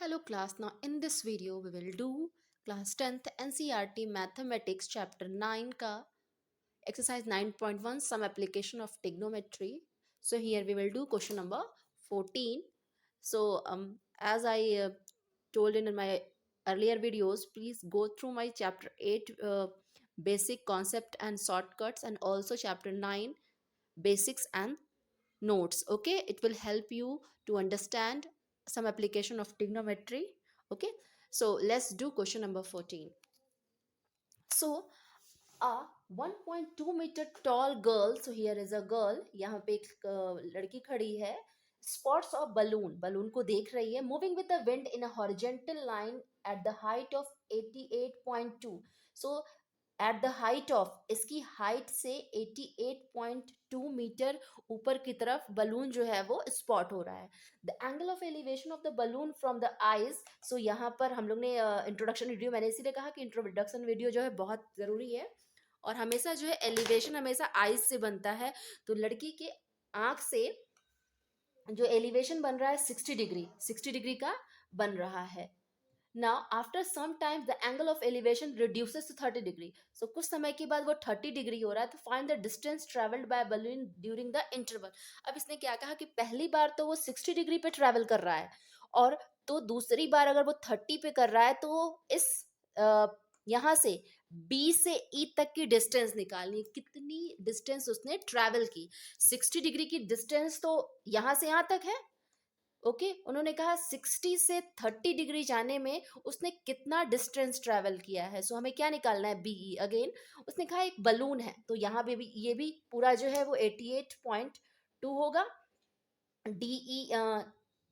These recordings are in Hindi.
Hello class, now in this video we will do class 10th NCERT Mathematics chapter 9 ka exercise 9.1 some application of trigonometry. So here we will do question number 14. So as I told in my earlier videos, please go through my chapter 8 basic concept and shortcuts, and also chapter 9 basics and notes. Okay, it will help you to understand some application of trigonometry. Okay, so let's do question number 14. So a 1.2 meter tall girl, so here is a girl, यहाँ पे एक लड़की खड़ी है, spots of balloon को देख रही है, moving with the wind in a horizontal line at the height of 88.2. so at the height of, इसकी हाइट से 88.2 मीटर ऊपर की तरफ बलून जो है वो स्पॉट हो रहा है. The angle of elevation of the balloon from the eyes. So यहाँ पर हम लोग ने इंट्रोडक्शन वीडियो, मैंने इसीलिए कहा कि इंट्रोडक्शन वीडियो जो है बहुत ज़रूरी है, और हमेशा जो है एलिवेशन हमेशा आइज से बनता है. तो लड़की के आँख से जो एलिवेशन बन रहा है 60 डिग्री का बन रहा है. Now, after some time, the angle of elevation reduces to 30 degree. So, कुछ समय के बाद वो 30 डिग्री हो रहा है. तो find the distance traveled by a balloon during the interval. अब इसने क्या कहा कि पहली बार तो वो 60 डिग्री पे ट्रैवल कर रहा है, और तो दूसरी बार अगर वो 30 पे कर रहा है तो इस यहाँ से B से E तक की डिस्टेंस निकालनी है. कितनी डिस्टेंस उसने ट्रैवल की. 60 डिग्री की डिस्टेंस तो यहाँ से यहाँ तक है. ओके उन्होंने कहा 60 से 30 डिग्री जाने में उसने कितना डिस्टेंस ट्रैवल किया है. सो हमें क्या निकालना है, बीई. अगेन उसने कहा एक बलून है, तो यहाँ पे भी ये भी पूरा जो है वो 88.2 होगा. डीई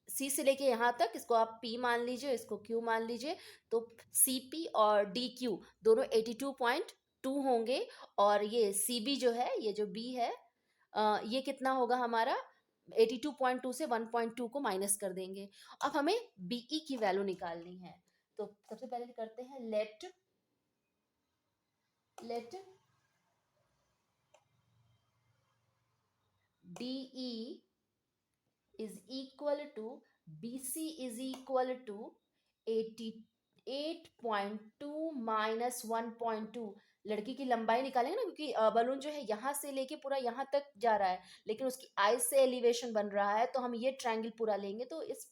सी से लेके यहाँ तक, इसको आप पी मान लीजिए, इसको क्यू मान लीजिए. तो सी पी और डी क्यू दोनों 82.2 होंगे, और ये सी बी जो है, ये जो बी है, ये कितना होगा हमारा, 82.2 से 1.2 को माइनस कर देंगे. अब हमें बीई की वैल्यू निकालनी है. तो सबसे पहले करते हैं let DE is equal to BC is equal to 88.2 minus 1.2. लड़की की लंबाई निकालेंगे ना, क्योंकि बलून जो है यहाँ से लेके पूरा यहाँ तक जा रहा है, लेकिन उसकी आइज से एलिवेशन बन रहा है, तो हम ये ट्रायंगल पूरा लेंगे, तो इस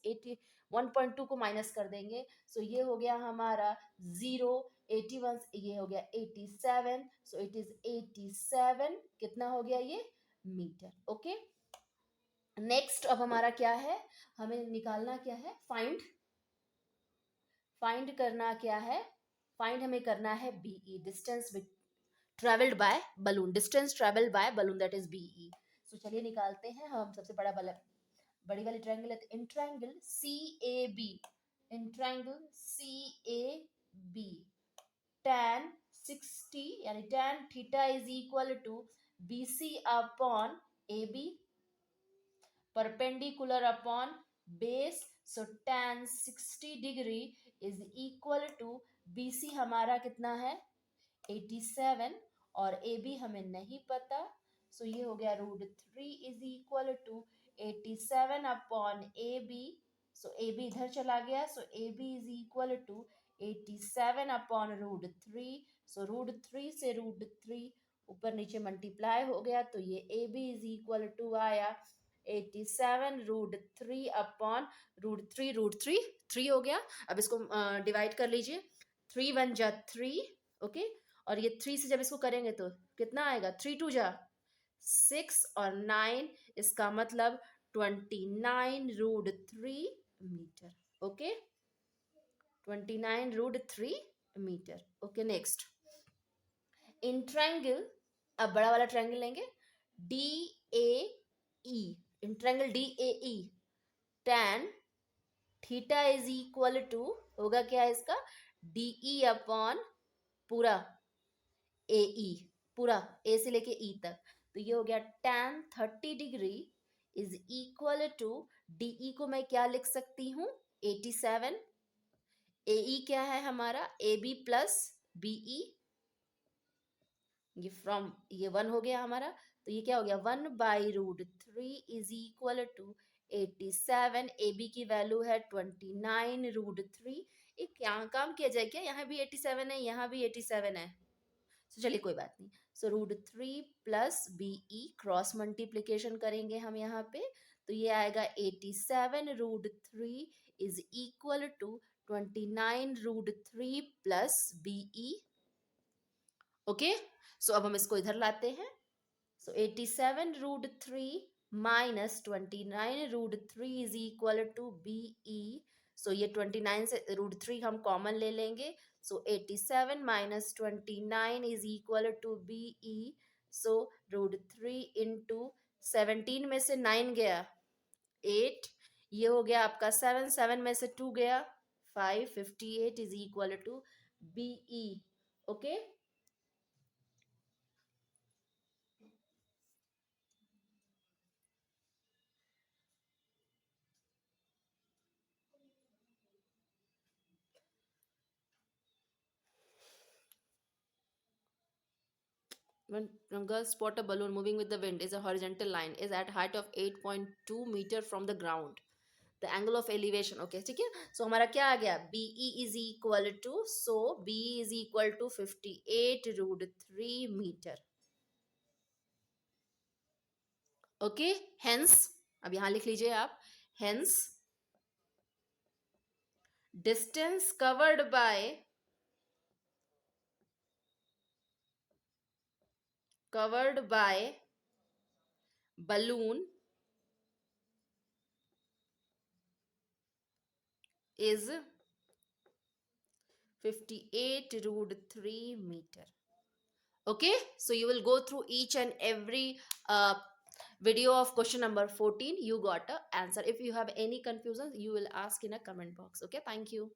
1.2 को माइनस कर देंगे. सो ये हो गया हमारा 0, 81, ये हो गया 87. सो इट इज 87, कितना हो गया ये, मीटर. ओके नेक्स्ट अब हमारा क्या है, हमें निकालना क्या है, फाइंड करना क्या है, फाइंड हमें करना है BE, distance travelled by balloon, distance travelled by balloon, that is BE. So चलिए निकालते हैं. हम सबसे बड़ी वाली ट्रायंगल है, in triangle C A B tan 60 यानी tan theta is equal to B C upon A B, perpendicular upon base. So tan 60 degree is equal to BC हमारा कितना है 87, और AB हमें नहीं पता. सो ये हो गया √3 is equal to 87 upon AB. So AB इधर चला गया, so AB is equal to 87 upon √3. So √3 से √3 ऊपर नीचे मल्टीप्लाई हो गया, तो ये AB इज इक्वल टू आया 87 √3 अपॉन √3 3 हो गया. अब इसको डिवाइड कर लीजिए, 3 1 जा 3. ओके और ये 3 से जब इसको करेंगे तो कितना आएगा, 3 2 जा 6 और 9, इसका मतलब 29 √3 metre. Okay 29 √3 metre. Okay next in triangle, अब बड़ा वाला ट्रायंगल लेंगे, D A E, in triangle D A E tan theta is equal to होगा क्या है इसका, डीई अपॉन पूरा ए ई, पूरा ए से लेके ई तक. तो ये हो गया tan 30 degree is equal to DE को मैं क्या लिख सकती हूँ 87, ए ई क्या है हमारा ए बी प्लस बीई, ये फ्रॉम ये 1 हो गया हमारा, तो ये क्या हो गया 1/√3 is equal to 87, A B की वैल्यू है 29√3। एक यहाँ काम किया जाए क्या, यहाँ भी 87 है, यहाँ भी 87 है, तो चलिए कोई बात नहीं। So √3 plus BE cross multiplication करेंगे हम यहाँ पे, तो ये आएगा 87√3 is equal to 29√3 plus BE। Okay, so अब हम इसको इधर लाते हैं। So 87√3 minus 29√3 is equal to BE। So ये 29 से √3 हम कॉमन ले लेंगे, so 87 minus 29 is equal to BE। So √3 into 17 में से 9 गया 8, ये हो गया आपका 7, 7 में से 2 गया 5, 58 is equal to BE। Okay, when girls spot a balloon moving with the wind is a horizontal line is at height of 8.2 meter from the ground, the angle of elevation। Okay ठीक है, सो हमारा क्या आ गया, BE is equal to, so BE is equal to 58√3 metre. Okay, hence अब यहां लिख लीजिए आप, hence distance covered by balloon is 58√3 meter। Okay, so you will go through each and every video of question number 14. You got a answer. If you have any confusions, you will ask in a comment box. Okay, thank you.